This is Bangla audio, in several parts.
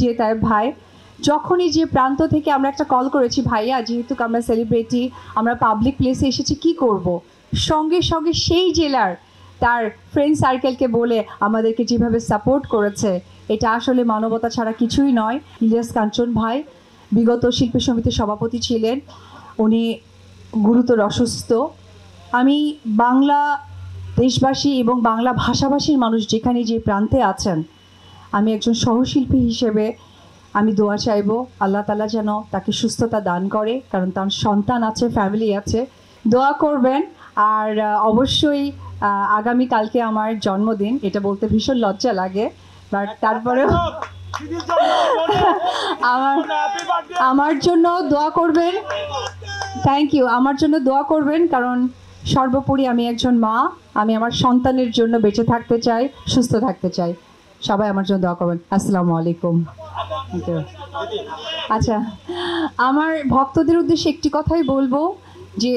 যে তাই ভাই যখনই যে প্রান্ত থেকে আমরা একটা কল করেছি, ভাইয়া যেহেতু আমরা সেলিব্রিটি, আমরা পাবলিক প্লেসে এসেছি, কি করব, সঙ্গে সঙ্গে সেই জেলার তার ফ্রেন্ড সার্কেলকে বলে আমাদেরকে যেভাবে সাপোর্ট করেছে, এটা আসলে মানবতা ছাড়া কিছুই নয়। ইলিয়াস কাঞ্চন ভাই বিগত শিল্পী সমিতির সভাপতি ছিলেন, উনি গুরুতর অসুস্থ। আমি বাংলা দেশবাসী এবং বাংলা ভাষাভাষীর মানুষ যেখানে যে প্রান্তে আছেন, আমি একজন সহশিল্পী হিসেবে আমি দোয়া চাইব আল্লাহ তাআলা যেন তাকে সুস্থতা দান করে, কারণ তার সন্তান আছে, ফ্যামিলি আছে, দোয়া করবেন। আর অবশ্যই আগামীকালকে আমার জন্মদিন, এটা বলতে ভীষণ লজ্জা লাগে, বাট তারপরেও আমার আমার জন্য দোয়া করবেন। থ্যাংক ইউ, আমার জন্য দোয়া করবেন, কারণ সর্বোপরি আমি একজন মা, আমি আমার সন্তানের জন্য বেঁচে থাকতে চাই, সুস্থ থাকতে চাই। সবাই আমার জন্য দোয়া করবেন। আসসালামু আলাইকুম। আচ্ছা, আমার ভক্তদের উদ্দেশ্যে একটি কথাই বলবো যে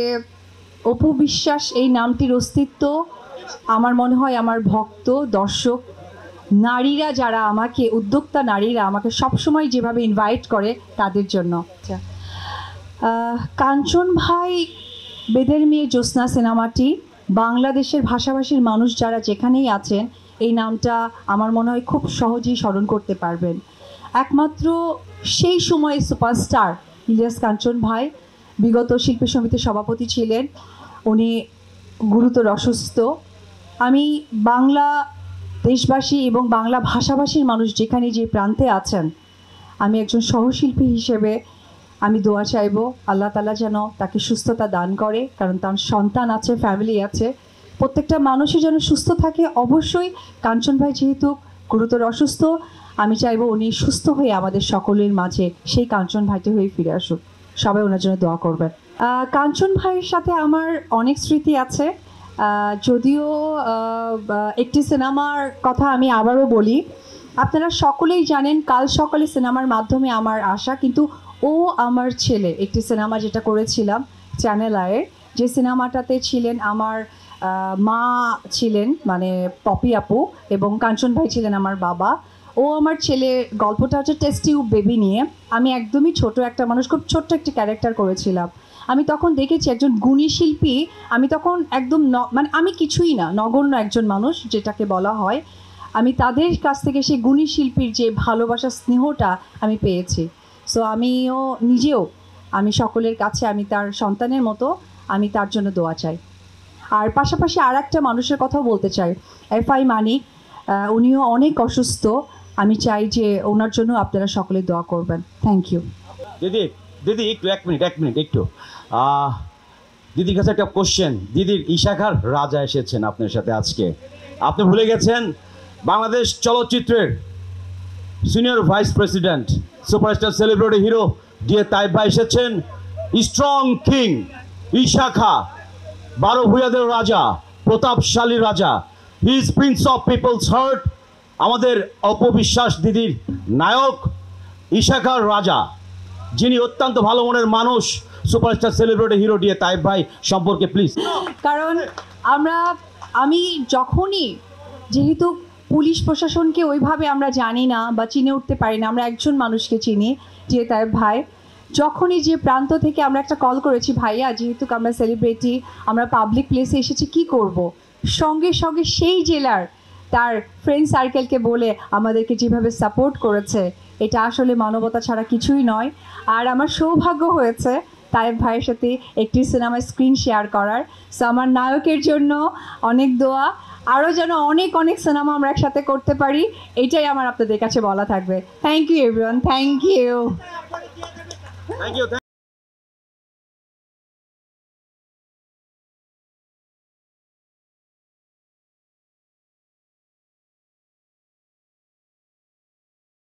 অপু বিশ্বাস এই নামটির অস্তিত্ব আমার মনে হয় আমার ভক্ত, দর্শক, নারীরা যারা আমাকে, উদ্যোক্তা নারীরা আমাকে সবসময় যেভাবে ইনভাইট করে তাদের জন্য। আচ্ছা, কাঞ্চন ভাই বেদের মেয়ে জ্যোৎস্না সিনেমাটি বাংলাদেশের ভাষাভাষীর মানুষ যারা যেখানেই আছেন এই নামটা আমার মনে হয় খুব সহজেই স্মরণ করতে পারবেন। একমাত্র সেই সময়ে সুপারস্টার ইলিয়াস কাঞ্চন ভাই বিগত শিল্পী সমিতির সভাপতি ছিলেন, উনি গুরুতর অসুস্থ। আমি বাংলা দেশবাসী এবং বাংলা ভাষাভাষীর মানুষ যেখানে যে প্রান্তে আছেন, আমি একজন সহশিল্পী হিসেবে আমি দোয়া চাইব আল্লাহ তাআলা যেন তাকে সুস্থতা দান করে, কারণ তার সন্তান আছে, ফ্যামিলি আছে, প্রত্যেকটা মানুষই যেন সুস্থ থাকে। অবশ্যই কাঞ্চন ভাই যেহেতু গুরুতর অসুস্থ, আমি চাইবো উনি সুস্থ হয়ে আমাদের সকলের মাঝে সেই কাঞ্চন ভাইটি হয়ে ফিরে আসুক। সবাই ওনার জন্য দোয়া করবেন। কাঞ্চন ভাইয়ের সাথে আমার অনেক স্মৃতি আছে, যদিও একটি সিনেমার কথা আমি আবারও বলি। আপনারা সকলেই জানেন কাল সকালে সিনেমার মাধ্যমে আমার আসা, কিন্তু ও আমার ছেলে একটি সিনেমা যেটা করেছিলাম চ্যানেল আয়ের, যে সিনেমাটাতে ছিলেন আমার মা ছিলেন, মানে পপি আপু, এবং কাঞ্চন ভাই ছিলেন আমার বাবা। ও আমার ছেলে, গল্পটা হচ্ছে টেস্ট টিউব বেবি নিয়ে। আমি একদমই ছোট একটা মানুষ, খুব ছোট্ট একটি ক্যারেক্টার করেছিলাম। আমি তখন দেখেছি একজন গুণী শিল্পী, আমি তখন একদম মানে আমি কিছুই না, নগণ্য একজন মানুষ যেটাকে বলা হয়, আমি তাদের কাছ থেকে সেই গুণী শিল্পীর যে ভালোবাসা, স্নেহটা আমি পেয়েছি। সো আমিও নিজেও, আমি সকলের কাছে আমি তার সন্তানের মতো, আমি তার জন্য দোয়া চাই। আর পাশাপাশি আর একটা মানুষের কথাও বলতে চাই, এফআই মানিক, উনিও অনেক অসুস্থ। আমি চাই যে ওনার জন্য আপনারা সকলে দোয়া করবেন। Thank you. দিদি দিদি একটু এক মিনিট একটু দিদির কাছে একটা কোশ্চেন। দিদির ইশাখার রাজা এসেছেন আপনার সাথে আজকে, আপনি ভুলে গেছেন বাংলাদেশ চলচ্চিত্রের senior vice president, superstar celebrity hero DA Tayeb ভাই এসেছেন। স্ট্রং কিং ইশাখা, 12 ভূঁইয়াদের রাজা, প্রতাপশালী রাজা, he is prince of people's heart. আমাদের অপবিশ্বাস দিদির নায়ক ইশাখার রাজা, যিনি অত্যন্ত ভালো মনের মানুষ, superstar celebrity hero DA Tayeb ভাই সম্পর্কে প্লিজ। কারণ আমি যখনই, যেহেতু পুলিশ প্রশাসনকে ওইভাবে আমরা জানি না বা চিনে উঠতে পারি না, আমরা একজন মানুষকে চিনি, যে তাইব ভাই, যখনই যে প্রান্ত থেকে আমরা একটা কল করেছি, ভাইয়া যেহেতু আমরা সেলিব্রিটি, আমরা পাবলিক প্লেসে এসেছি, কি করব, সঙ্গে সঙ্গে সেই জেলার তার ফ্রেন্ড সার্কেলকে বলে আমাদেরকে যেভাবে সাপোর্ট করেছে, এটা আসলে মানবতা ছাড়া কিছুই নয়। আর আমার সৌভাগ্য হয়েছে তাইব ভাইয়ের সাথে একটি সিনেমায় স্ক্রিন শেয়ার করার। সো আমার নায়কের জন্য অনেক দোয়া, আরও যেন অনেক অনেক সিনেমা আমরা একসাথে করতে পারি, এটাই আমার আপনাদের কাছে বলা থাকবে। Thank you everyone, thank you.